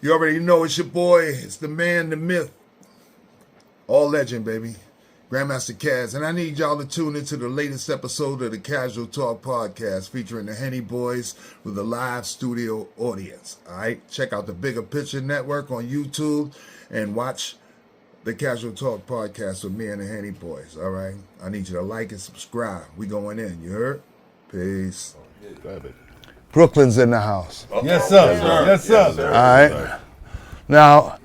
You already know it's your boy. It's the man, the myth. All legend, baby. Grandmaster Caz. And I need y'all to tune into the latest episode of the Casual Talk podcast featuring the Henny Boyz with a live studio audience. All right? Check out the Bigga Picture Network on YouTube and watch the Casual Talk podcast with me and the Henny Boyz. All right? I need you to like and subscribe. We going in. You heard? Peace. Brooklyn's in the house. Yes, sir. Yes, sir. All right. Now,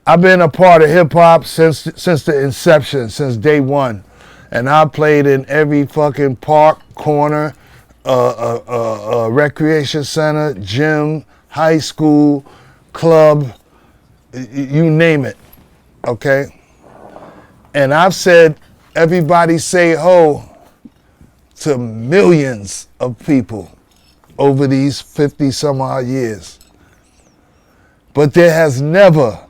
I've been a part of hip hop since the inception, since day one, and I played in every fucking park, corner, recreation center, gym, high school, club, you name it. Okay. And I've said, everybody say ho to millions of people over these 50 some odd years. But there has never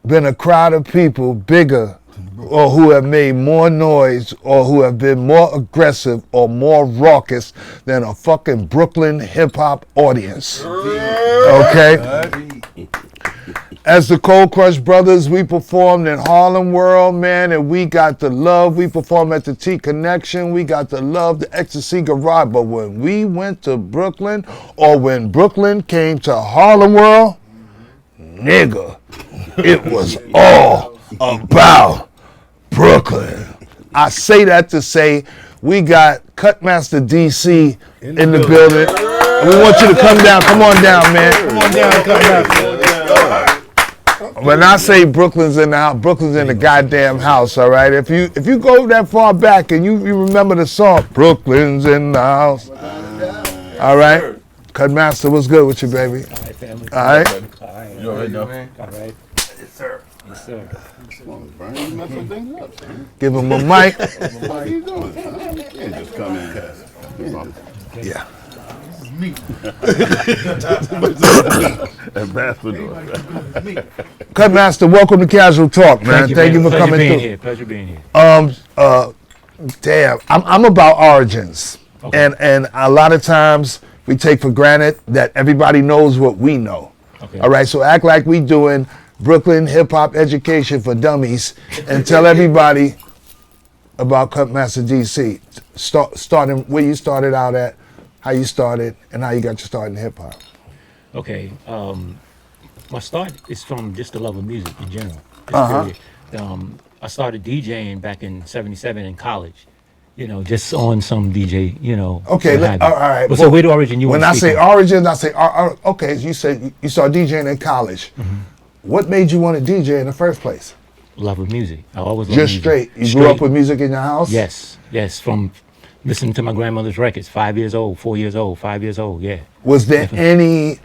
been a crowd of people bigger or who have made more noise or who have been more aggressive or more raucous than a fucking Brooklyn hip hop audience. Okay? As the Cold Crush Brothers, we performed in Harlem World, man, and we got the love. We performed at the T Connection. We got the love, the Ecstasy Garage. But when we went to Brooklyn, or when Brooklyn came to Harlem World, nigga, it was all about Brooklyn. I say that to say we got Cutmaster DC in the building. We want you to come down. Come on down, man. Come on down, Cutmaster. When I say Brooklyn's in the house, Brooklyn's in the goddamn house, all right? If you go that far back and you remember the song, Brooklyn's in the house, all right? Cutmaster, what's good with you, baby? All right, family. All right? You already know. All right. Yes, sir. Yes, sir. Come on, Brian. You mess some things up, son. Give him a mic. What are you doing, son? You can't just come in. Yeah. Ambassador. Cutmaster, welcome to Casual Talk, man. Thank you for coming through. Pleasure being here. Damn, I'm about origins. Okay. And a lot of times we take for granted that everybody knows what we know. Okay. All right, so act like we doing Brooklyn hip hop education for dummies and tell everybody about Cutmaster DC. Starting where you started out at, how you started, and how you got your start in hip hop. Okay. My start is from just the love of music in general. Uh-huh. I started DJing back in '77 in college. You know, just on some DJ. You know. Okay. All right. But so where do origin you? When I say origin, I say okay. You said you started DJing in college. Mm-hmm. What made you want to DJ in the first place? Love of music. I always loved Just music. straight. You grew up with music in your house? Yes. From listening to my grandmother's records. 5 years old, 4 years old, 5 years old. Yeah. Was there any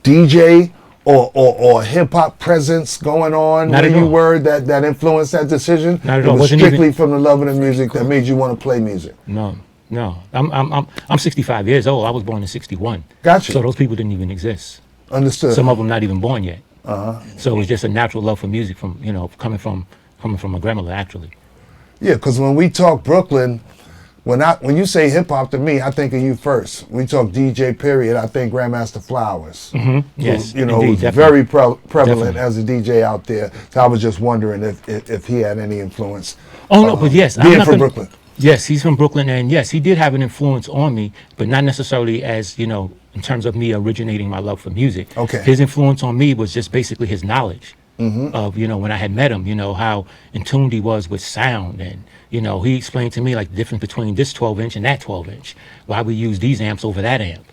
DJ or hip hop presence going on Not where at you all. were that influenced that decision? Not at It all. was Wasn't strictly even- from the love of the music that made you want to play music. No. I'm 65 years old. I was born in '61. Gotcha. So those people didn't even exist. Understood. Some of them not even born yet. Uh-huh. So it was just a natural love for music from coming from my grandmother actually. Yeah, because when we talk Brooklyn, when you say hip hop to me, I think of you first. We talk DJ period, I think Grandmaster Flowers. Mm-hmm. Yes, Who, indeed, who's definitely. very prevalent Definitely. as a DJ out there. So I was just wondering if he had any influence. Oh no, but yes, being from Brooklyn. Yes, he's from Brooklyn, and yes, he did have an influence on me, but not necessarily as in terms of me originating my love for music. Okay. His influence on me was just basically his knowledge Mm-hmm. of when I had met him, how in tune he was with sound, and he explained to me like the difference between this 12-inch and that 12-inch, why we use these amps over that amp,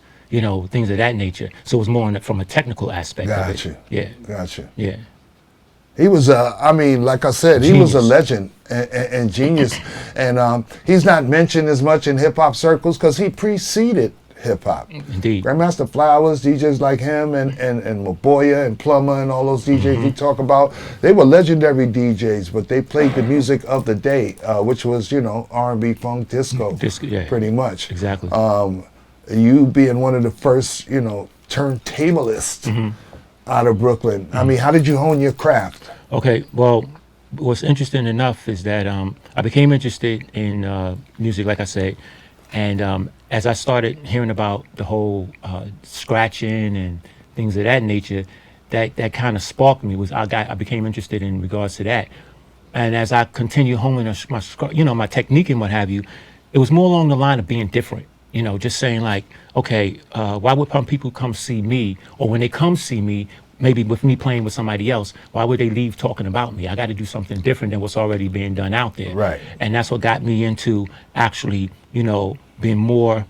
things of that nature. So it was more from a technical aspect of Gotcha. it. Yeah. Gotcha. Yeah. He was, like I said, he was a Genius. legend and genius. And he's not mentioned as much in hip hop circles because he preceded hip hop. Indeed. Grandmaster Flowers, DJs like him and Maboya and Plummer and all those DJs you talk about, they were legendary DJs, but they played the music of the day, which was, R&B, funk, disco, Yeah. pretty much. Exactly. You being one of the first, turntablists out of Brooklyn. I mean, how did you hone your craft? Okay, well, what's interesting enough is that I became interested in music, like I said, and as I started hearing about the whole scratching and things of that nature, that kind of sparked me. I became interested in regards to that. And as I continue honing my technique and what have you, it was more along the line of being different. Just saying like, okay, why would people come see me? Or when they come see me, maybe with me playing with somebody else, why would they leave talking about me? I got to do something different than what's already being done out there. Right. And that's what got me into actually, being more,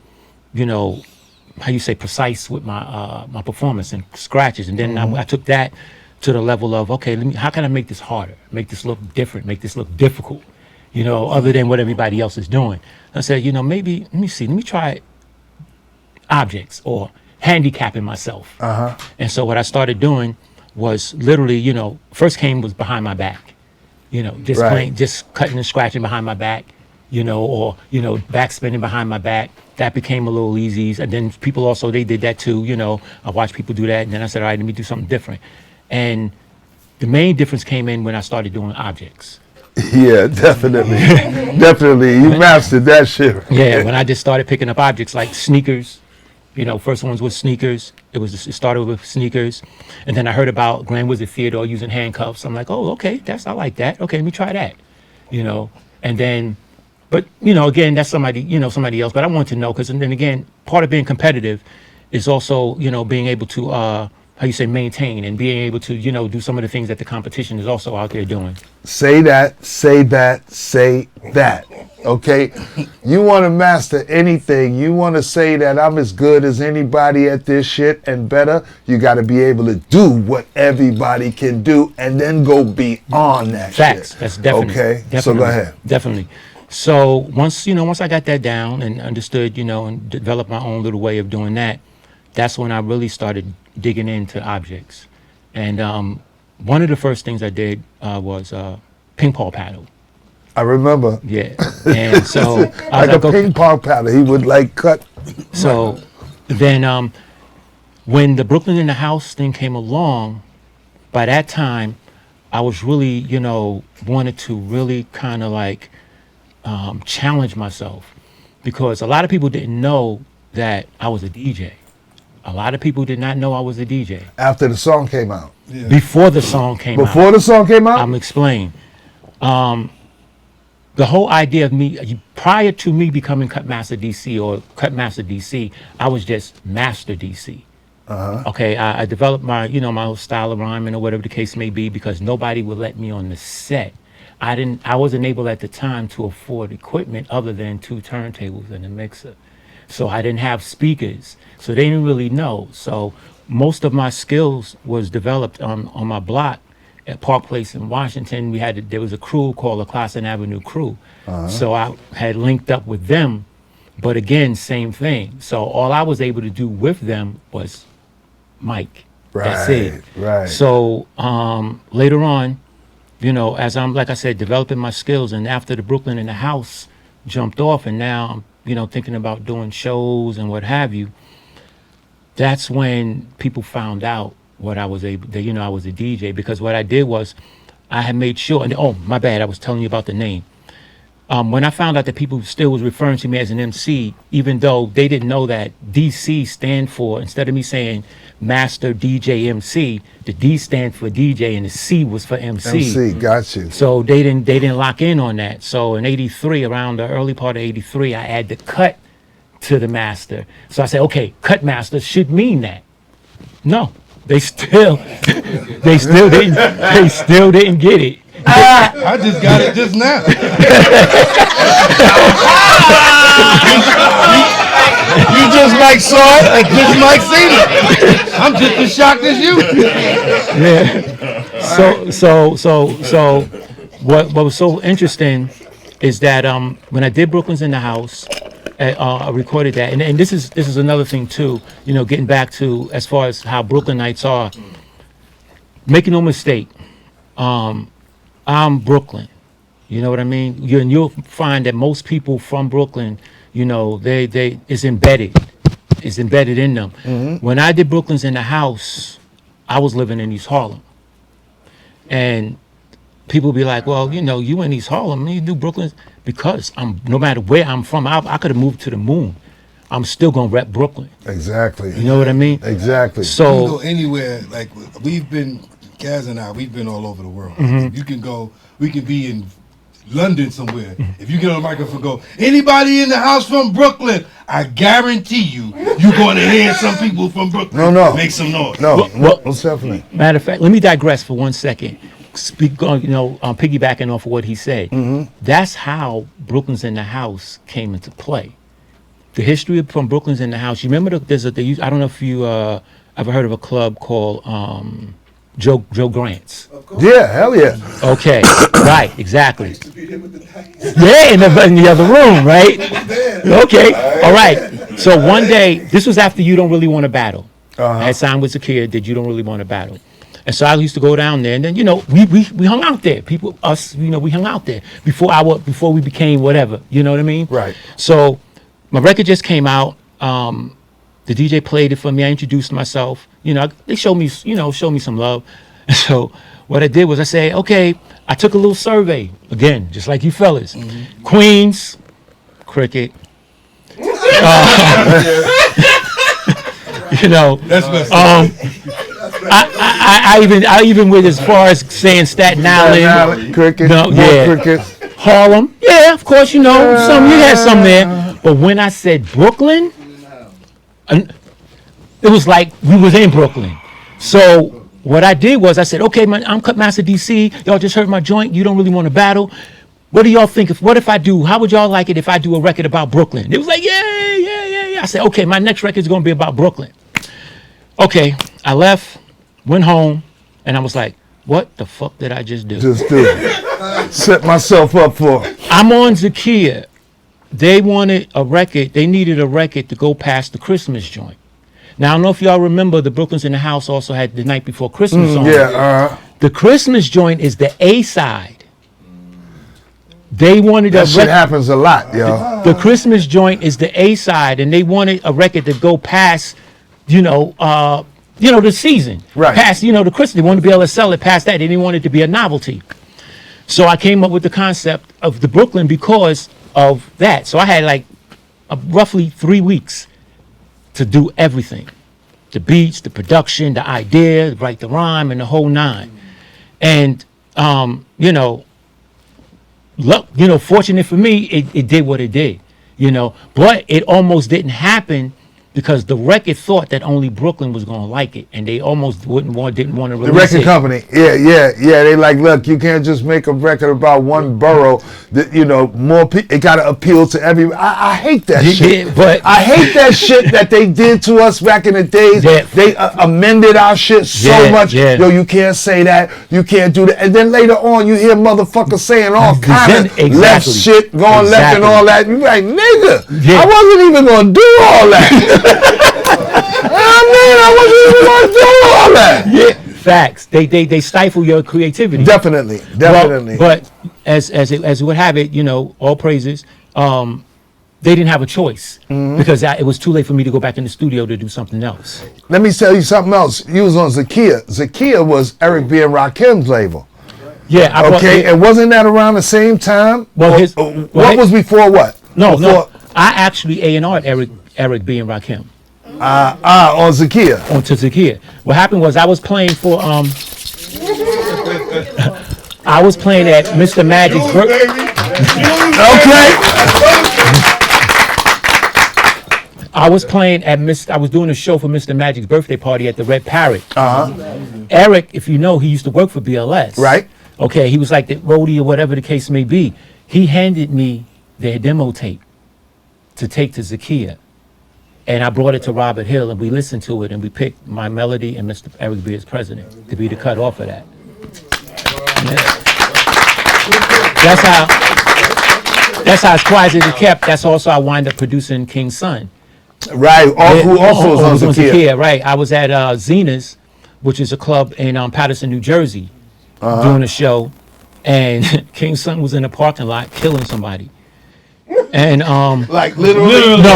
how you say, precise with my performance and scratches. And then I took that to the level of, okay, how can I make this harder? Make this look different, make this look difficult, other than what everybody else is doing. I said, maybe, let me try objects or handicapping myself. And so what I started doing was literally, first was behind my back, just playing, just cutting and scratching behind my back, or, back spinning behind my back. That became a little easy. And then people also, they did that too, I watched people do that. And then I said, all right, let me do something different. And the main difference came in when I started doing objects. Yeah, definitely. Definitely. You mastered that shit. Yeah, when I just started picking up objects like sneakers, first ones was sneakers. It started with sneakers. And then I heard about Grand Wizard Theodore using handcuffs. I'm like, oh, okay, I like that. Okay, let me try that. And then, but, again, that's somebody else. But I want to know, because then again, part of being competitive is also, being able to, maintain and being able to, do some of the things that the competition is also out there doing. Say that, say that, say that. Okay? You want to master anything. You want to say that I'm as good as anybody at this shit and better. You got to be able to do what everybody can do and then go beyond that Facts. shit. That's definitely. Okay? Definitely, so go ahead. Definitely. So once I got that down and understood, and developed my own little way of doing that, that's when I really started digging into objects. And one of the first things I did was ping pong paddle. I remember. Yeah. And so like a ping pong paddle, he would like cut. So then when the Brooklyn in the House thing came along, by that time I was really, wanted to really kind of like challenge myself, because a lot of people didn't know that I was a DJ. A lot of people did not know I was a DJ. After the song came out. Yeah. Before the song came out. Before the song came out? I'm explaining. The whole idea of me, prior to me becoming Cutmaster DC or Cutmaster DC, I was just Master DC. Okay, I developed my, my whole style of rhyming or whatever the case may be, because nobody would let me on the set. I wasn't able at the time to afford equipment other than 2 turntables and a mixer. So I didn't have speakers, so they didn't really know. So most of my skills was developed on my block at Park Place in Washington. There was a crew called the Classen Avenue Crew. So I had linked up with them, but again, same thing. So all I was able to do with them was mic. That's it. Right. So later on, as I'm, like I said, developing my skills, and after the Brooklyn in the House jumped off, and now I'm, thinking about doing shows and what have you, that's when people found out what I was able to, I was a DJ, because what I did was I had made sure, and oh, my bad, I was telling you about the name. When I found out that people still was referring to me as an MC, even though they didn't know that DC stand for, instead of me saying Master DJ MC, the D stand for DJ and the C was for MC. MC, got you. So they didn't lock in on that. So in '83, around the early part of '83, I added the cut to the master. So I said, okay, Cutmaster should mean that. No, they still didn't get it. I just got it just now. You just like saw it and just like seen it. I'm just as shocked as you. Yeah. So what was so interesting is that when I did Brooklyn's in the House, I recorded that, and this is another thing too. Getting back to as far as how Brooklynites are. Making no mistake, I'm Brooklyn. You know what I mean? You'll find that most people from Brooklyn, they it's embedded in them. Mm-hmm. When I did Brooklyn's in the House, I was living in East Harlem, and people be like, well, you in East Harlem, you do Brooklyn, because no matter where I'm from, I could have moved to the moon, I'm still gonna rep Brooklyn. Exactly. You know what I mean? Exactly. You can So go anywhere. Like we've been, Caz and I, we've been all over the world. You can go. We can be in London somewhere. If you get on a microphone, go. Anybody in the house from Brooklyn? I guarantee you're going to hear some people from Brooklyn. No. Make some noise. No, Well, most definitely. matter of fact, let me digress for 1 second. Speak on, piggybacking off of what he said. That's how Brooklyn's in the House came into play. The history from Brooklyn's in the House. You remember I don't know if you ever heard of a club called Joe Grant's. Yeah, hell yeah. Okay, right, exactly. Yeah, in the other room, right? Okay, all right. So one day, this was after You Don't Really Want to Battle. I had signed with Zakia, did You Don't Really Want to Battle. And so I used to go down there, and then we hung out there. We hung out there before we became whatever. You know what I mean? Right. So my record just came out. The DJ played it for me. I introduced myself. They showed me some love. And so what I did was I said, okay, I took a little survey again, just like you fellas. Queens, cricket. That's messed up. I even went as far as saying Staten Island. Cricket. No, more yeah. cricket. Harlem. Yeah, of course, you had some there. But when I said Brooklyn, it was like we was in Brooklyn. So what I did was I said, okay, man, I'm Cutmaster DC. Y'all just heard my joint. You don't really want to battle. What do y'all think? How would y'all like it if I do a record about Brooklyn? It was like, yeah. I said, okay, my next record is going to be about Brooklyn. Okay, I left, went home, and I was like, what the fuck did I just do? Just do. Set myself up for. I'm on Zakia. They wanted a record. They needed a record to go past the Christmas joint. Now, I don't know if y'all remember, the Brooklyn's in the House also had The Night Before Christmas on. Yeah, The Christmas joint is the A side. They wanted that a shit record. happens a lot, yo. The Christmas joint is the A side, and they wanted a record to go past, the season. Right. Past, the Christmas. They wanted to be able to sell it past that. They didn't want it to be a novelty. So I came up with the concept of the Brooklyn because of that. So I had like roughly 3 weeks to do everything. The beats, the production, the idea, write the rhyme, and the whole nine. And, fortunate for me, it did what it did, but it almost didn't happen because the record thought that only Brooklyn was going to like it, and they almost didn't want to release The record it. company, yeah. They like, look, you can't just make a record about one borough. More people. It got to appeal to everyone. I hate that shit. Yeah, but I hate that shit that they did to us back in the days. Yeah. They amended our shit so much. Yeah. Yo, you can't say that. You can't do that. And then later on, you hear motherfuckers saying all kind of left shit, going left and all that. You like, nigga, I wasn't even gonna do all that. I wasn't even gonna do all that. Yeah, facts. They stifle your creativity. Definitely. But as it would have it, all praises. They didn't have a choice because it was too late for me to go back in the studio to do something else. Let me tell you something else. You was on Zakia. Zakia was Eric B. and Rakim's label. Yeah. And wasn't that around the same time? Well, what was before what? No. I actually A&R'd Eric B. and Rakim. On Zakia. Onto Zakia. What happened was I was playing for I was playing at Mr. Magic's birthday. I was playing at I was doing a show for Mr. Magic's birthday party at the Red Parrot. Eric, if you know, he used to work for BLS. Right. Okay, he was like the roadie or whatever the case may be. He handed me their demo tape to take to Zakia. And I brought it to Robert Hill, and we listened to it, and we picked My Melody and Mr. Eric B. as president to be the cut off of that. That's how it's quiet as it kept. That's also I wind up producing King's Son. Right. Who also was on Zakia. Right. I was at Zena's, which is a club in Patterson, New Jersey, doing a show, and King's Son was in the parking lot killing somebody. And like literally? No.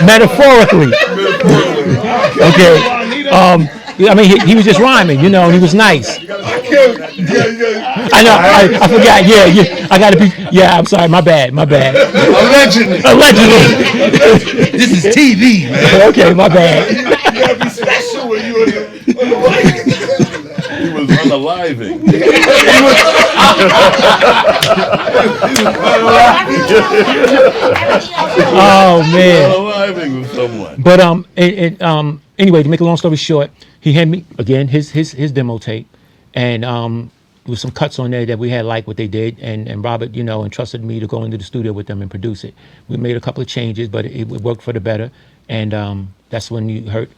Metaphorically. Okay. I mean, he was just rhyming, you know, and he was nice. I know, I forgot. Yeah, I gotta be. Yeah, I'm sorry, my bad. Allegedly. This is TV, man. Okay, my bad. You gotta be special when you He was unaliving. Oh man. Unaliving with someone. But anyway, to make a long story short, he handed me again his demo tape, and there was some cuts on there that we had liked what they did, and Robert, you know, entrusted me to go into the studio with them and produce it. We made a couple of changes, but it worked for the better, and that's when you heard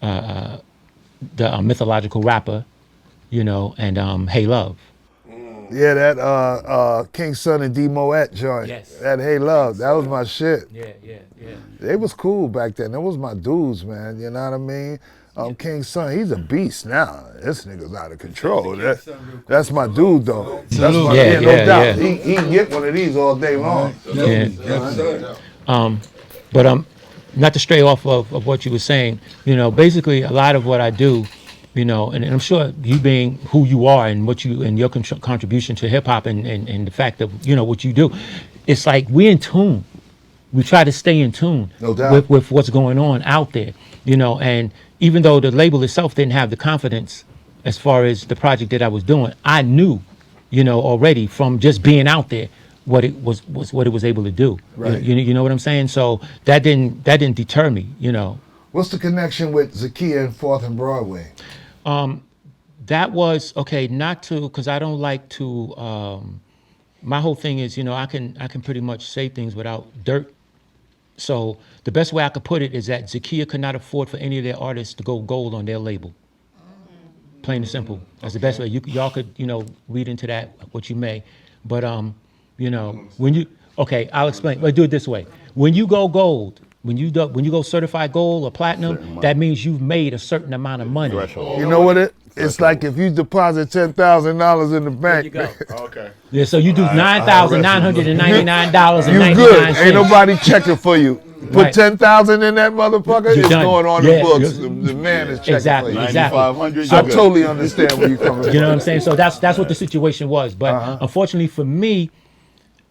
the mythological rapper, you know, and Hey Love. Yeah, that King Son and D Moet joint. Yes. That Hey Love, that was my shit. Yeah. They was cool back then. That was my dudes, man. You know what I mean? King Son, he's a beast now. This nigga's out of control. That's my dude, though. That's my Yeah, no yeah, doubt. yeah. He can get one of these all day long. Yeah. But not to stray off of what you were saying, you know, basically a lot of what I do, you know, and I'm sure you being who you are and what you and your contribution to hip hop and the fact that, you know, what you do, it's like we're in tune. We try to stay in tune No doubt. with what's going on out there, you know, and even though the label itself didn't have the confidence as far as the project that I was doing, I knew, you know, already from just being out there what it was what it was able to do. Right. You know what I'm saying? So that didn't deter me, you know. What's the connection with Zakiya and 4th and Broadway? That was okay, not to, because I don't like to my whole thing is, you know, I can pretty much say things without dirt. So the best way I could put it is that Zakiya could not afford for any of their artists to go gold on their label. Plain and simple. That's the best way. Y'all could, you know, read into that what you may. But you know, okay, I'll explain. But do it this way. When you go gold, when you go certified gold or platinum, that means you've made a certain amount of money. You know what it's like if you deposit $10,000 in the bank. There you go. Okay. Yeah, so you do $9,999.99. You good. Ain't nobody checking for you. Put Right. 10,000 in that motherfucker, You're it's done. going on Yeah, the books. you're- The man is checking Exactly, for you. exactly. 9,500. I totally understand where you're coming from. You know what I'm saying? So that's what the situation was. But unfortunately for me,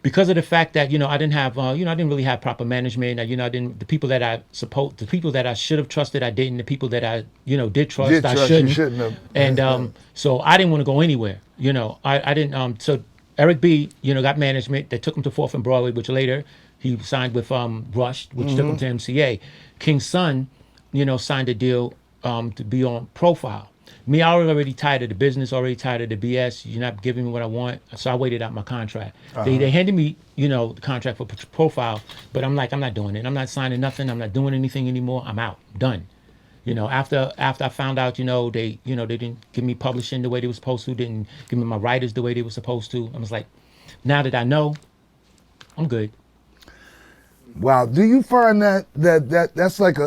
because of the fact that, you know, I didn't have, I didn't really have proper management. You know, the people that I should have trusted, I didn't. The people that I, you know, did trust, I You shouldn't. shouldn't have. And so I didn't want to go anywhere. You know, I didn't. So Eric B, you know, got management. They took him to 4th and Broadway, which later he signed with Rush, which took him to MCA. King Son, you know, signed a deal to be on Profile. Me, I was already tired of the business, already tired of the BS. You're not giving me what I want, so I waited out my contract. They handed me, you know, the contract for Profile, but I'm like, I'm not doing it. I'm not signing nothing. I'm not doing anything anymore. I'm out, done. You know, after I found out, you know, they didn't give me publishing the way they were supposed to, didn't give me my writers the way they were supposed to. I was like, now that I know, I'm good. Wow. Do you find that's like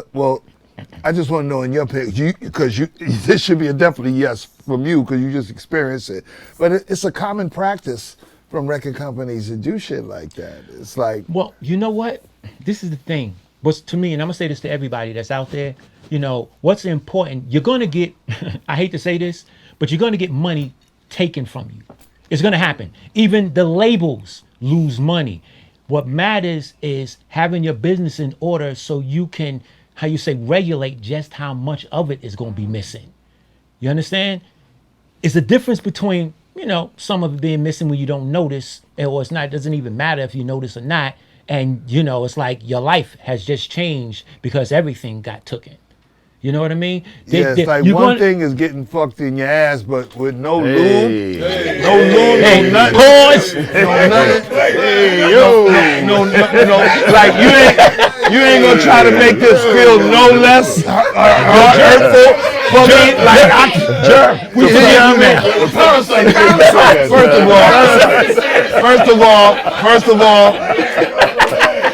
I just want to know in your opinion, because this should be a definitely yes from you because you just experienced it. But it's a common practice from record companies to do shit like that. It's like, well, you know what? This is the thing. What's to me, and I'm gonna say this to everybody that's out there. You know what's important. You're gonna get. I hate to say this, but you're gonna get money taken from you. It's gonna happen. Even the labels lose money. What matters is having your business in order so you can, how you say, regulate just how much of it is going to be missing. You understand? It's a difference between, you know, some of it being missing when you don't notice, or it's not, it doesn't even matter if you notice or not. And, you know, it's like your life has just changed because everything got taken. You know what I mean? it's like one thing is getting fucked in your ass, but with no lube, no lube, Hey, no nothing. pause. No nothing. Hey, yo. No, like you ain't gonna try to make this feel no less hurtful for me. Like we see you, man.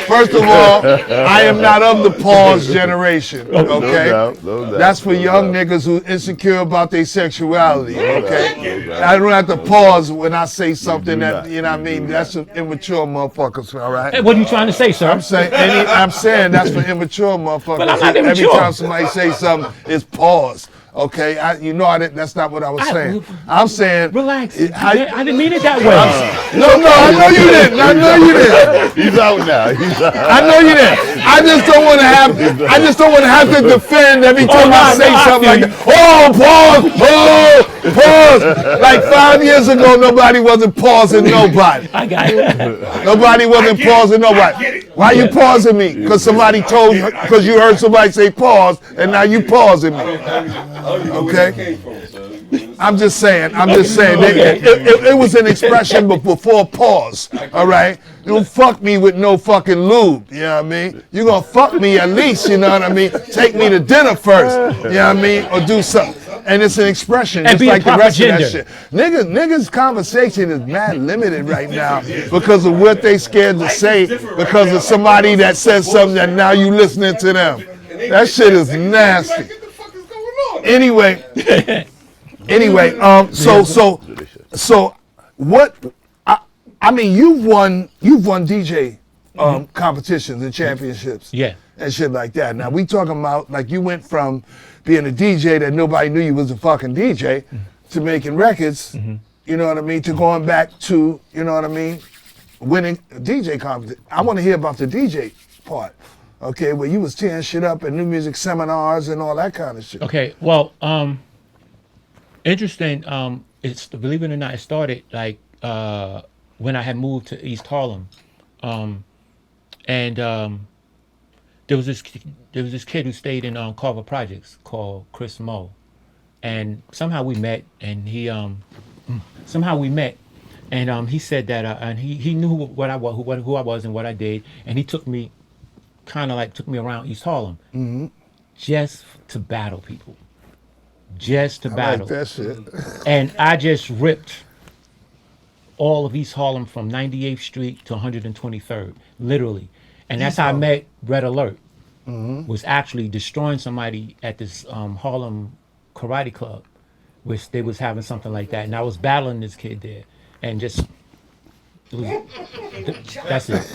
First First of all, I am not of the pause generation, okay? No doubt. That's for young niggas who insecure about their sexuality, okay? I don't have to pause when I say something that, you know what I mean? That's for immature motherfuckers, all right? Hey, what are you trying to say, sir? I'm saying that's for immature motherfuckers. But I'm not Every immature. time somebody say something, it's pause. Okay, that's not what I was saying. I'm saying, Relax. I didn't mean it that way. no, I know you didn't. I know you didn't. He's out now. He's out. I know you didn't. I just don't want to have to defend every time I say something like that. Pause. Like 5 years ago, nobody wasn't pausing nobody. I got it. Nobody wasn't pausing nobody. Why you pausing me? Because somebody told you, because you heard somebody say pause, and now you pausing me. Okay? I'm just saying. It was an expression before pause. All right? You don't fuck me with no fucking lube. You know what I mean? You gonna fuck me at least. You know what I mean? Take me to dinner first. You know what I mean? Or do something. And it's an expression, And just be a like the proper rest gender. of that shit. Niggas' conversation is mad limited right now because of what they scared to say because of somebody that says something that now you listening to them. That shit is nasty. Anyway, so what? I mean, you've won DJ competitions and championships, Yeah. and shit like that. Now we talking about like you went from being a DJ that nobody knew you was a fucking DJ to making records. You know what I mean? To going back to, you know what I mean, winning DJ competition. I want to hear about the DJ part. Okay, where you was tearing shit up at new music seminars and all that kind of shit. Okay, well, interesting. It's, believe it or not, it started like when I had moved to East Harlem, and there was this kid who stayed in Carver Projects called Chris Moe, and somehow we met, and he said that and he knew what I was, who I was, and what I did, and he took me around East Harlem, just to battle people, just to battle. Like that shit. And I just ripped all of East Harlem from 98th Street to 123rd, literally. And that's how I met Red Alert. Was actually destroying somebody at this Harlem karate club, which they was having something like that. And I was battling this kid there, and just that's it.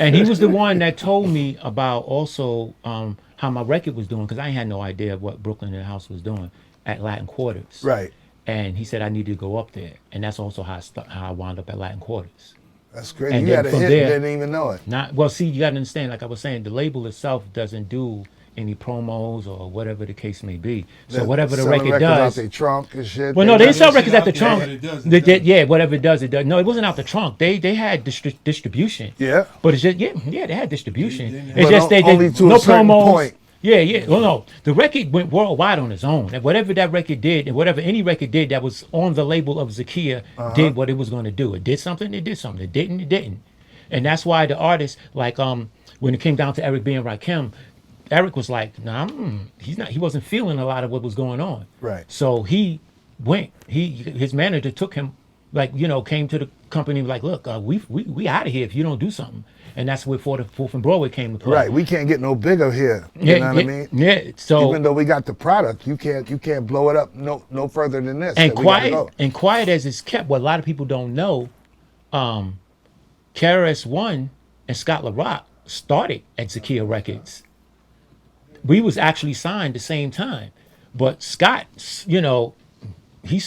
And he was the one that told me about also how my record was doing, because I ain't had no idea what Brooklyn in the House was doing at Latin Quarters. Right. And he said I needed to go up there, and that's also how I wound up at Latin Quarters. That's crazy. And You then had a from hit there- and didn't even know it. Well, see, you got to understand, like I was saying, the label itself doesn't do any promos or whatever the case may be. So whatever the Selling record records does. out their trunk and shit. Well, no, they didn't sell shit records at out the there, trunk. but it does, They it did, does. yeah, whatever it does, it does. No, it wasn't out the trunk. They had distribution. Yeah. But it's just they had distribution. They- It's But just they only to a no certain promos. point. Yeah. Well, no, the record went worldwide on its own. And whatever that record did, and whatever any record did that was on the label of Zakia, did what it was going to do. It did something. It did something. It didn't. It didn't. And that's why the artists, like when it came down to Eric B and Rakim, Eric was like, nah, he wasn't feeling a lot of what was going on. Right. So he went. His manager took him, like, came to the company like, look, we out of here if you don't do something. And that's where Fourth and Broadway came to play. Right. We can't get no bigger here. You know what I mean? Yeah. So Even though we got the product, you can't blow it up no further than this. and that we gotta go. quiet as it's kept, what a lot of people don't know, KRS-One and Scott LaRock started at Zakia Records. We was actually signed the same time, but Scott, he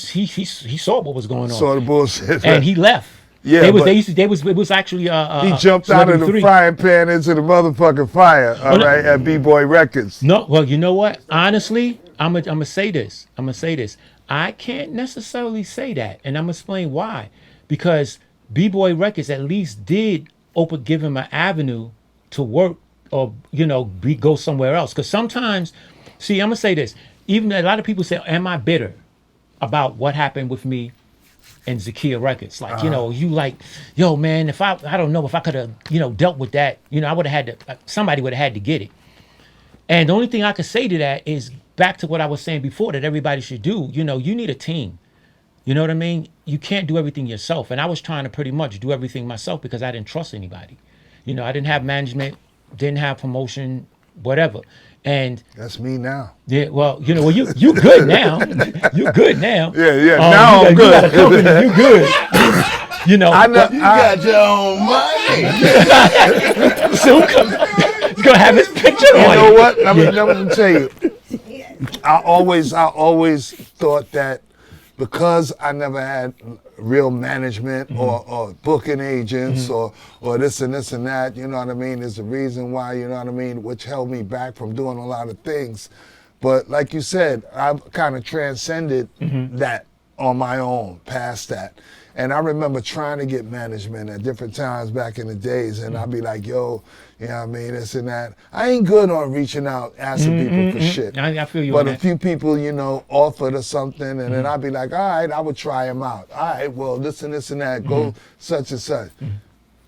saw what was going on, Saw the bullshit. and he left. Yeah, it but- was actually He jumped out of the 73. frying pan into the motherfucking fire, all right, at B-Boy Records. No, well, you know what? Honestly, I'm gonna say this. I can't necessarily say that, and I'm gonna explain why. Because B-Boy Records at least did give him an avenue to work or go somewhere else. Because sometimes, see, I'm gonna say this. Even a lot of people say, "Am I bitter about what happened with me and Zakia Records?" Like, you like, yo, man, if I don't know if I could have, dealt with that, I would have had to. Somebody would have had to get it. And the only thing I could say to that is back to what I was saying before that everybody should do. You need a team. You know what I mean? you can't do everything yourself. And I was trying to pretty much do everything myself because I didn't trust anybody. You know, I didn't have management, didn't have promotion, whatever. And That's me now. yeah, well, you know, well, you good now. You good now. Yeah. Now I'm you got a good. company, you good. You know, I know. You got your own money. soon he's gonna have his picture You on know it. what? Let me tell you. I always thought that because I never had real management or booking agents or this and this and that, you know what I mean, is the reason why, you know what I mean, which held me back from doing a lot of things. But like you said, I've kind of transcended that on my own, past that. And I remember trying to get management at different times back in the days, and I'd be like, yo, you know what I mean, this and that. I ain't good on reaching out, asking people for shit. I feel you But on a that. few people, you know, offered or something, and then I'd be like, all right, I would try them out. All right, well, this and this and that, go such and such.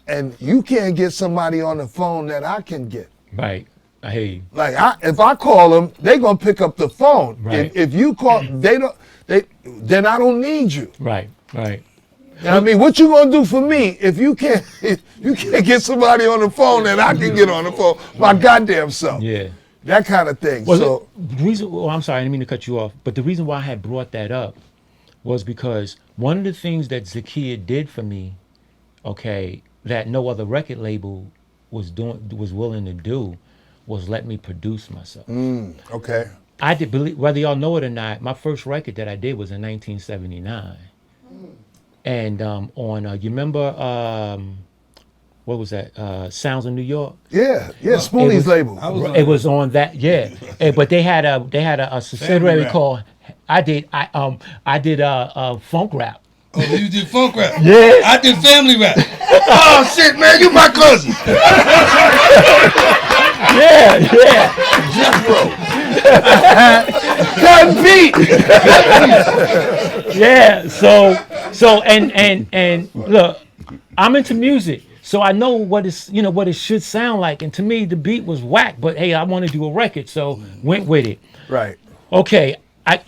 And you can't get somebody on the phone that I can get. Right. I hear you. Like, if I call them, they gonna pick up the phone. Right. If you call, then I don't need you. Right. Right. You know what I mean, what you gonna do for me if you can't get somebody on the phone that I can get on the phone my goddamn self? Yeah. That kind of thing. Well, So the reason, I'm sorry, I didn't mean to cut you off, but the reason why I had brought that up was because one of the things that Zakia did for me, okay, that no other record label was willing to do, was let me produce myself. okay. I did believe, whether y'all know it or not, my first record that I did was in 1979. And on, you remember, what was that? Sounds of New York. Yeah, Spoonie's label. It was on that, yeah. But they had a subsidiary rap. called. I did funk rap. Oh, you did funk rap? Yeah. I did family rap. Oh shit, man, you my cousin. Yeah. Gun beat. Yeah. So and look, I'm into music. So I know what it should sound like. And to me, the beat was whack, but hey, I want to do a record, so went with it. Right. Okay,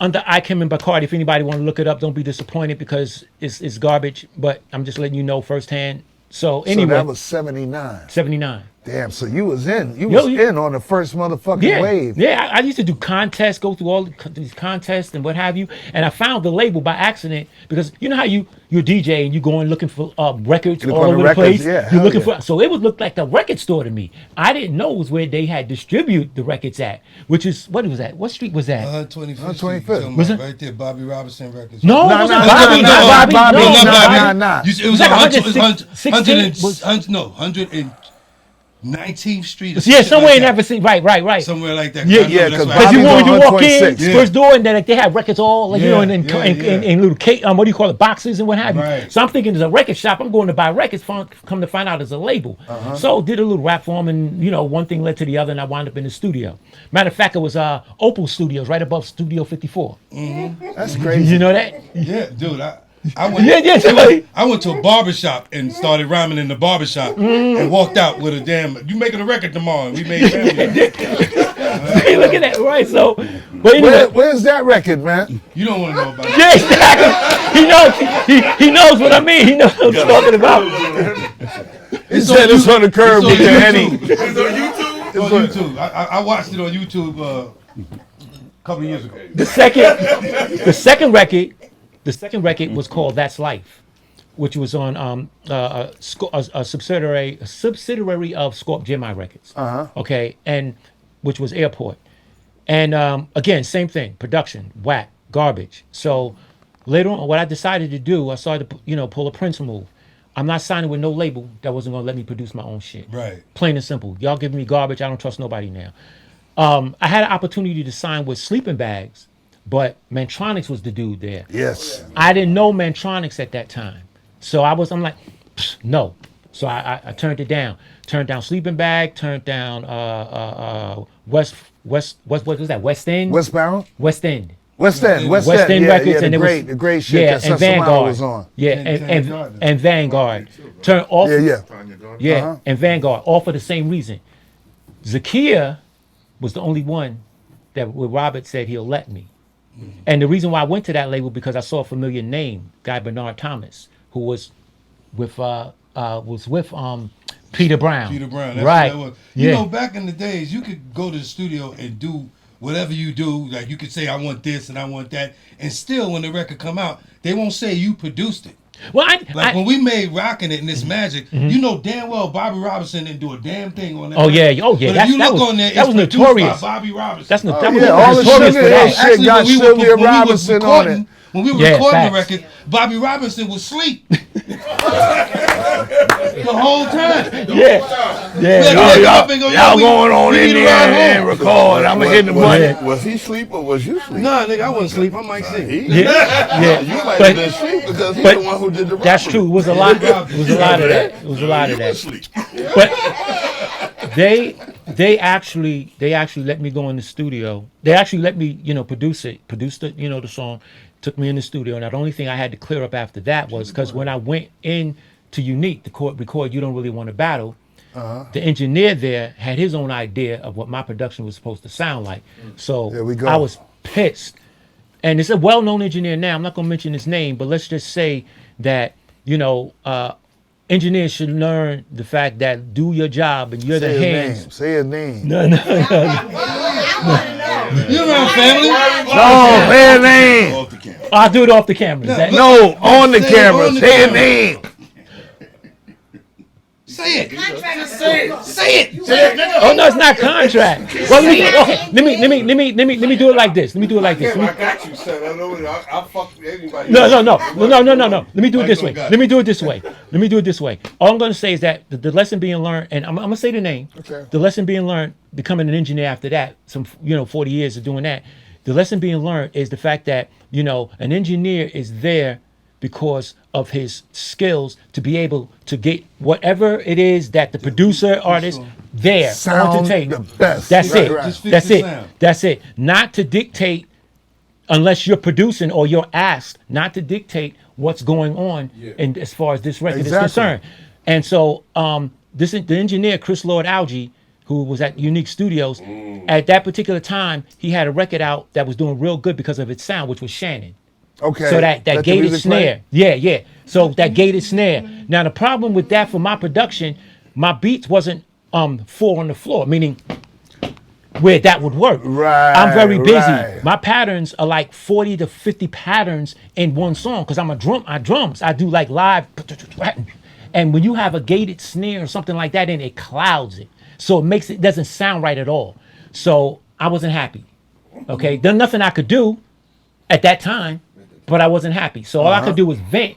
under I Kim and Bacardi, if anybody want to look it up, don't be disappointed because it's garbage, but I'm just letting you know firsthand. So anyway, So that was 79. 79. Damn, so you was in Yo, in on the first motherfucking Yeah, wave. yeah. I used to do contests, go through all these contests and what have you. And I found the label by accident because you know how you're a DJ and you going looking for records Look all on the over records, the place. yeah, You're hell looking yeah. for, so it would look like the record store to me. I didn't know it was where they had distribute the records at, which is what was that? What street was that? 125th. 125th. Was it? Right there, Bobby Robinson Records. No, it Nah, wasn't nah, Bobby. nah, Not nah, Bobby. Bobby, No, nah, not nah, Bobby. nah, nah. It was like on 116th? 119th Street. or Yeah, some shit somewhere like in that. that vicinity. Right. Somewhere like that. Yeah, I know yeah, that's 'cause why- Because Bobby's when on you walk in, 126. first door, and then like, they have records all like Yeah, in yeah. little cake, what do you call it, boxes and what have you. Right. So I'm thinking there's a record shop. I'm going to buy records. Come to find out there's a label. So did a little rap for him, and one thing led to the other, and I wound up in the studio. Matter of fact, it was Opal Studios right above Studio 54. That's crazy. You know that? Yeah, dude. I went. Yeah, somebody- I went to a barbershop and started rhyming in the barbershop and walked out with a damn. You making a record tomorrow? And we made family. Hey, look at that, right? So, but anyway. Where's that record, man? You don't want to know about it. Yeah, exactly. He knows. He knows what I mean. He knows what I'm talking about. He said it's on the curb It's on with the YouTube. Henny. It's on YouTube. On YouTube. I watched it on YouTube a couple of years ago. The second record was called That's Life, which was on a subsidiary of Scorp Gemini Records. Okay, and which was Airport. And again, same thing, production, whack, garbage. So later on, what I decided to do, I started to pull a Prince move. I'm not signing with no label that wasn't gonna let me produce my own shit. Right. Plain and simple. Y'all giving me garbage. I don't trust nobody now. I had an opportunity to sign with Sleeping Bags, but Mantronics was the dude there. Yes. I didn't know Mantronics at that time. So I'm like, no. So I turned it down. Turned down Sleeping Bag, turned down what was that? West End? Westbound? West End. West End. West End yeah, Records, yeah, and it was the great shit yeah, that and Sessamano Vanguard was on. Yeah, and Vanguard. Turn off. Yeah. And Vanguard, all for the same reason. Zakia was the only one that Robert said he'll let me. And the reason why I went to that label because I saw a familiar name, guy Bernard Thomas, who was with Peter Brown. Peter Brown, that's right? what that was. You know, back in the days, you could go to the studio and do whatever you do. Like you could say, I want this and I want that, and still, when the record come out, they won't say you produced it. Well, when we made Rockin' It and It's Magic, you know damn well Bobby Robinson didn't do a damn thing on that. Oh yeah, But if you look on there, that was produced notorious. by Bobby Robinson. That was all the notorious for Sugar Hill that. shit got Sylvia Robinson on it. When we were Yeah, recording facts. the record, Bobby Robinson was asleep the whole time. Y'all going on in there and record. I'm going to hit the button. Was he asleep or was you asleep? Nah, nigga, I wasn't asleep. I might sing. Yeah. You might have been asleep because he's the one who did the That's robbery. true. It was a lot. It was a lot of that. It was a lot of that. But they actually let me go in the studio. They actually let me, produce the song. Took me in the studio, and the only thing I had to clear up after that was because when I went in to Unique to record You Don't Really Want to Battle, the engineer there had his own idea of what my production was supposed to sound like. So There we go. I was pissed. And it's a well-known engineer now. I'm not going to mention his name, but let's just say that, engineers should learn the fact that do your job and you're the hands. Say his name. No. You around family? No, say his name. Off the camera. I'll do it off the camera. No, on the Say it camera. on the Say his camera. name. Say it. Oh no, it's not contract. Well, let me do it like this. Let me do it like this. I got you, son. I know I'll fuck with anybody. No. Let me do it this way. Let me do it this way. All I'm going to say is that the lesson being learned, and I'm going to say the name. Okay. The lesson being learned, becoming an engineer after that, 40 years of doing that. The lesson being learned is the fact that, an engineer is there because of his skills to be able to get whatever it is that the producer, artist, there Sound to take. the best. That's Right, it. right. Just fix That's the it. sound. That's it. Not to dictate, unless you're producing or you're asked, not to dictate what's going on in as far as this record Exactly. is concerned. And so the engineer, Chris Lord Algie, who was at Unique Studios, at that particular time, he had a record out that was doing real good because of its sound, which was Shannon. Okay. So that Let the gated music play. snare. Yeah. So that gated snare. Now the problem with that for my production, my beats wasn't 4 on the floor, meaning where that would work. Right, I'm very busy. right. My patterns are like 40 to 50 patterns in one song because I drums. I do like live. And when you have a gated snare or something like that in it clouds it. So it doesn't sound right at all. So I wasn't happy. Okay. There's nothing I could do at that time, but I wasn't happy. So all I could do was vent.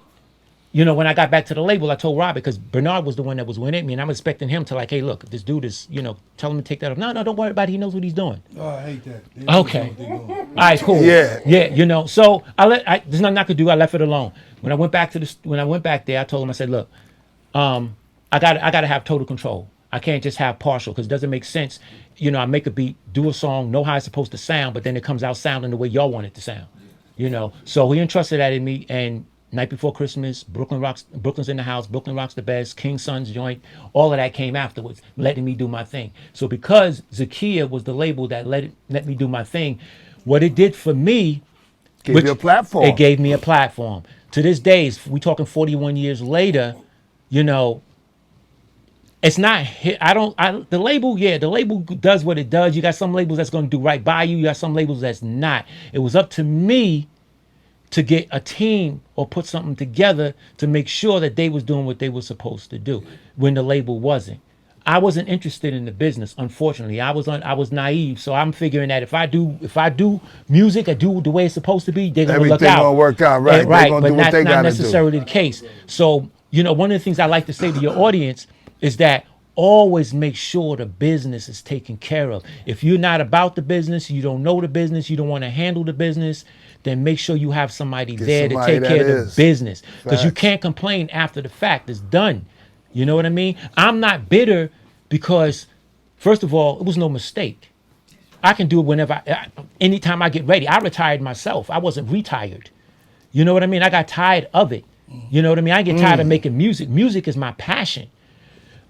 When I got back to the label, I told Robert, because Bernard was the one that was winning me, and I'm expecting him to like, hey, look, this dude is, tell him to take that off. No, don't worry about it. He knows what he's doing. Oh, I hate that. They Okay. know what they doing. All right, cool. Yeah. So there's nothing I could do. I left it alone. When I went back there, I told him, I said, look, I gotta have total control. I can't just have partial because it doesn't make sense. I make a beat, do a song, know how it's supposed to sound, but then it comes out sounding the way y'all want it to sound. So he entrusted that in me, and night before Christmas, Brooklyn's in the house, Brooklyn Rocks the Best, King Son's joint, all of that came afterwards, letting me do my thing. So because Zakia was the label that let me do my thing, what it did for me, Gave you a platform. It gave me a platform. To this day, we talking 41 years later, it's not hit. The label does what it does. You got some labels that's going to do right by you. You got some labels that's not. It was up to me to get a team or put something together to make sure that they was doing what they were supposed to do when the label wasn't. I wasn't interested in the business, unfortunately. I was naive, so I'm figuring that if I do music, I do the way it's supposed to be, they're gonna look Everything out. gonna work out, right? They're Right, gonna but do what that's they not gotta do. necessarily the case. So, one of the things I like to say to your audience is that always make sure the business is taken care of. If you're not about the business, you don't know the business, you don't want to handle the business, then make sure you have somebody there to somebody take care that of the is. business. Because you Facts. can't complain after the fact. It's done. You know what I mean? I'm not bitter because, first of all, it was no mistake. I can do it whenever, anytime I get ready. I retired myself. I wasn't retired. You know what I mean? I got tired of it. You know what I mean? I get tired of making music. Music is my passion.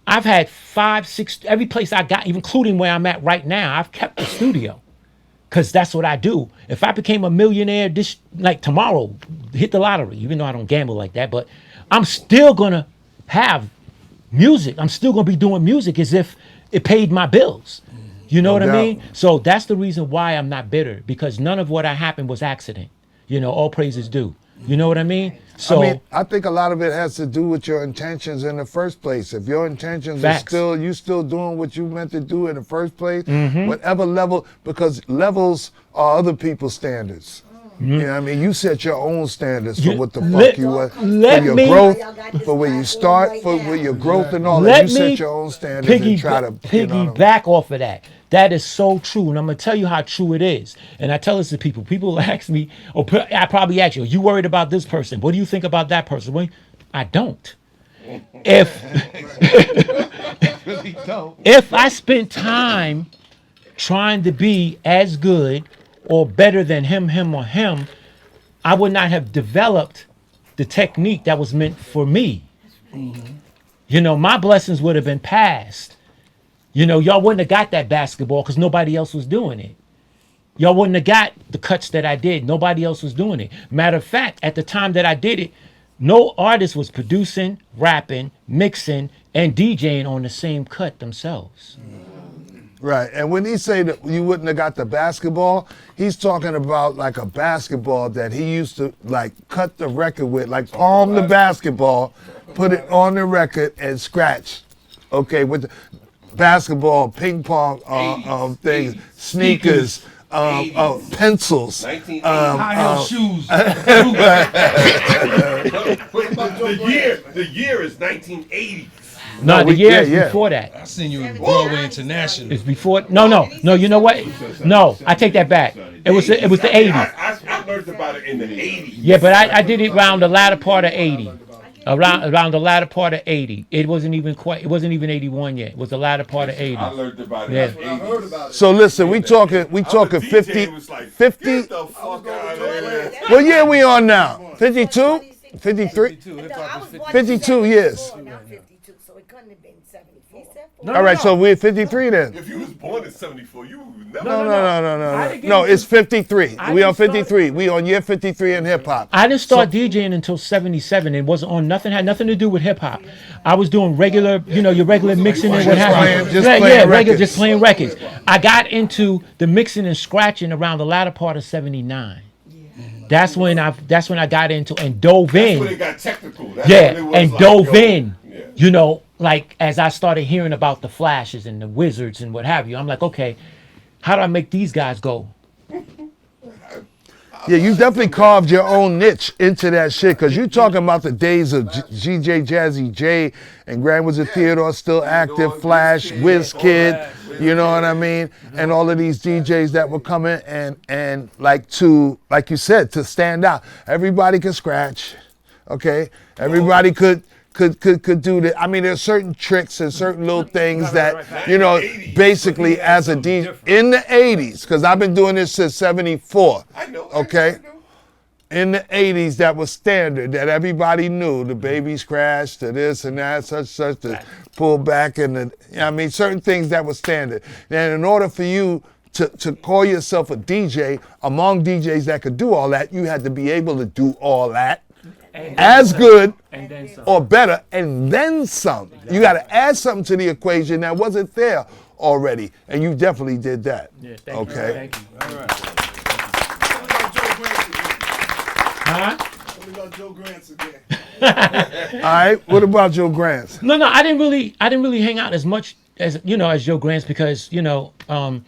I've had 5, 6, every place I got, including where I'm at right now, I've kept the studio. Because that's what I do. If I became a millionaire this like tomorrow, hit the lottery, even though I don't gamble like that, but I'm still gonna have music. I'm still gonna be doing music as if it paid my bills. You know what I mean? So that's the reason why I'm not bitter, because none of what happened was accident. You know, all praise is due. You know what I mean? So I mean, I think a lot of it has to do with your intentions in the first place. If your intentions are you still doing what you meant to do in the first place, whatever level, because levels are other people's standards. You know what I mean? You set your own standards for what the fuck you want, for your growth, for where you start, for where your growth and all that. You set your own standards and try to piggyback off of that. That is so true, and I'm gonna tell you how true it is. And I tell this to people. People ask me, or I probably ask you, "You worried about this person? What do you think about that person?" Well, I don't. If I spent time trying to be as good or better than him, or him, I would not have developed the technique that was meant for me. You know, my blessings would have been passed. You know, y'all wouldn't have got that basketball because nobody else was doing it. Y'all wouldn't have got the cuts that I did. Nobody else was doing it. Matter of fact, at the time that I did it, no artist was producing, rapping, mixing, and DJing on the same cut themselves. Right, and when he say that you wouldn't have got the basketball, he's talking about like a basketball that he used to like cut the record with, like palm the basketball, put it on the record and scratch. Okay, with the basketball, ping pong things, sneakers, pencils. High heel shoes. The year is 1980. No, the year is before that. I seen you in Broadway International. It's before. No. You know what? No, I take that back. It was the 80s. I learned about it in the 80s. Yeah, but I did it around the latter part of 80. Around the latter part of 80. It wasn't even 81 yet. It was the latter part of 80. I learned about it in the 80s. So listen, we talking 50. Get the fuck out of here. What year we on now? 52? 53? 52 years. All right, so we're 53 then. If you was born in 74, you would never. No, it's 53. We on 53. We on year 53 in hip hop. I didn't start DJing until 77. It wasn't on nothing, had nothing to do with hip hop. I was doing regular, your regular mixing and what have you. Just playing records. I got into the mixing and scratching around the latter part of 79. That's when I got into and dove in. That's when it got technical. Dove in. You know, like as I started hearing about the Flashes and the Wizards and what have you, I'm like, okay, how do I make these guys go? Yeah, you definitely carved your own niche into that shit, because you're talking about the days of GJ Jazzy J and Grandmaster Theodore still active, Flash, WizKid, you know what I mean? And all of these DJs that were coming and like you said, to stand out. Everybody could scratch, okay? Everybody could do that. I mean, there's certain tricks and certain little things that, basically as a DJ in the 80s, because I've been doing this since 74. Okay? In the 80s, that was standard, that everybody knew, the baby scratch, to this and that, such, to pull back, and certain things that were standard. And in order for you to call yourself a DJ, among DJs that could do all that, you had to be able to do all that as good or better, and then some. You got to add something to the equation that wasn't there already, and you definitely did that. Yeah, thank you. Thank you. All right. Huh? What about Joe Grants again? All right. What about Joe Grants? No, I didn't really hang out as much as Joe Grants, because my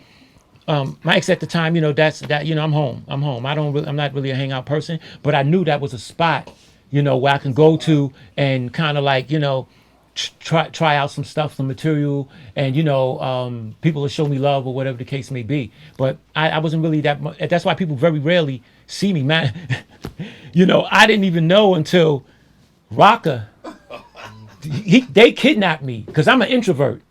ex at the time, I'm home. I'm not really a hangout person, but I knew that was a spot, where I can go to and kind of like, try out some stuff, some material, and people will show me love or whatever the case may be. But I wasn't really that much. That's why people very rarely see me, man. I didn't even know until Rocka. They kidnapped me because I'm an introvert.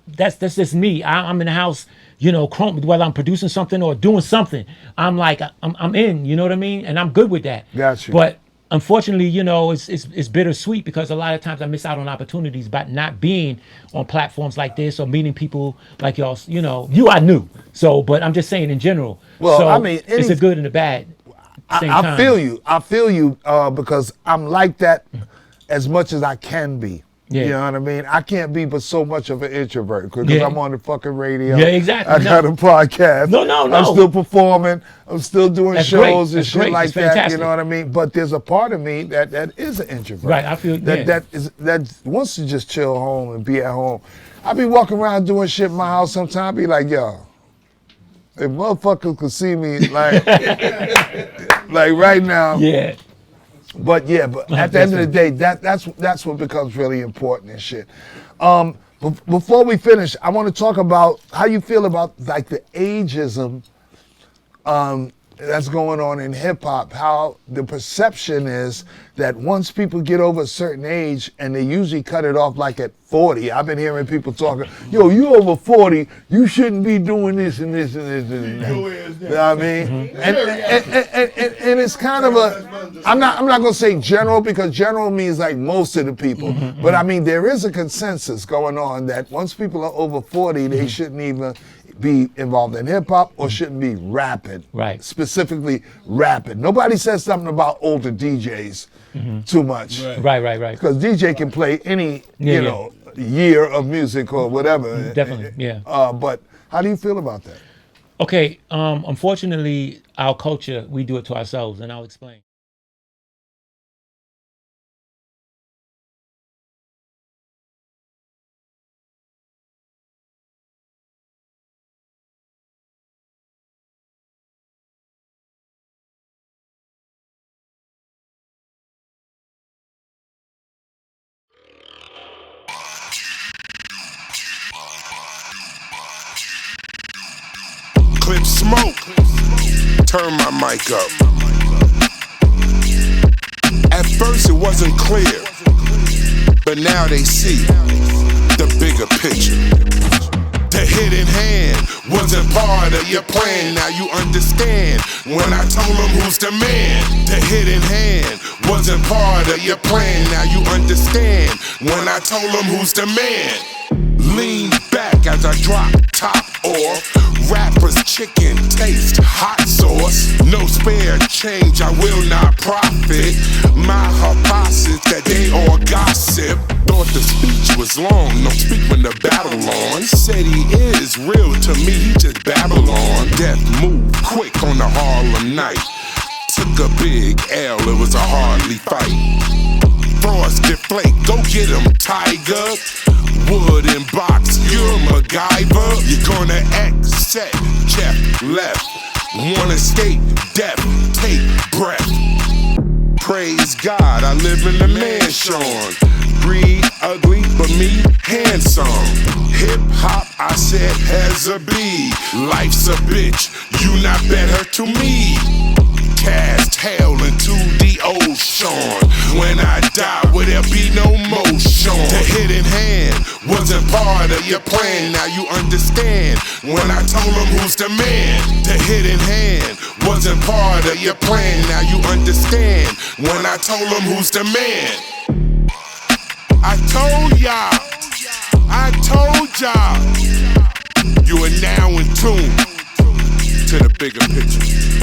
That's just me. I'm in the house, whether I'm producing something or doing something. I'm like, I'm in. You know what I mean? And I'm good with that. Got you. But unfortunately, you know, it's bittersweet because a lot of times I miss out on opportunities by not being on platforms like this or meeting people like y'all. You know, I knew. So, but I'm just saying in general. Well, so I mean, it's a good and a bad. Same I time. feel you. I feel you because I'm like that as much as I can be. Yeah. You know what I mean? I can't be but so much of an introvert because Yeah. I'm on the fucking radio. Yeah, exactly. I got a podcast. No. I'm still performing. I'm still doing That's shows great. and That's shit great. like It's that. fantastic. You know what I mean? But there's a part of me that is an introvert. Right, I feel- yeah. that wants to just chill home and be at home. I be walking around doing shit in my house sometimes. Be like, yo, if motherfuckers could see me like like right now. Yeah. But yeah, but at the end of the day, that's what becomes really important and shit. Before we finish, I want to talk about how you feel about like the ageism that's going on in hip hop. How the perception is that once people get over a certain age, and they usually cut it off like at 40. I've been hearing people talking, yo, you over 40, you shouldn't be doing this and this and this and that. You know what I mean? And it's kind of a, I'm not gonna say general because general means like most of the people, but I mean there is a consensus going on that once people are over 40, they shouldn't even be involved in hip hop or shouldn't be rapping. Right. Specifically rapping. Nobody says something about older DJs too much. Right. Because DJ can play any, Yeah, you know, year of music or whatever. Definitely, yeah. But how do you feel about that? Okay. Unfortunately, our culture, we do it to ourselves, and I'll explain. Clip smoke. Turn my mic up. At first it wasn't clear, but now they see the bigger picture. The hidden hand wasn't part of your plan. Now you understand when I told them who's the man. The hidden hand wasn't part of your plan. Now you understand when I told them who's the man. Lean back as I drop top off. Rappers chicken taste hot sauce. No spare change, I will not profit. My hypothesis that they all gossip. Thought the speech was long, don't speak when the battle on. Said he is real to me, he just Babylon. Death moved quick on the Harlem night. Took a big L, it was a hardly fight. Frost deflate, go get him, Tiger. Wooden box, you're MacGyver. You're gonna exit, Jeff left. Wanna escape, death, take breath. Praise God, I live in the mansion. Greed, ugly, but me, handsome. Hip hop, I said, has a B. Life's a bitch, you not better to me. Cast hell into the ocean. When I die, will there be no motion? The hidden hand wasn't part of your plan. Now you understand when I told them who's the man. The hidden hand wasn't part of your plan. Now you understand when I told them who's the man. I told y'all, you are now in tune to the bigger picture.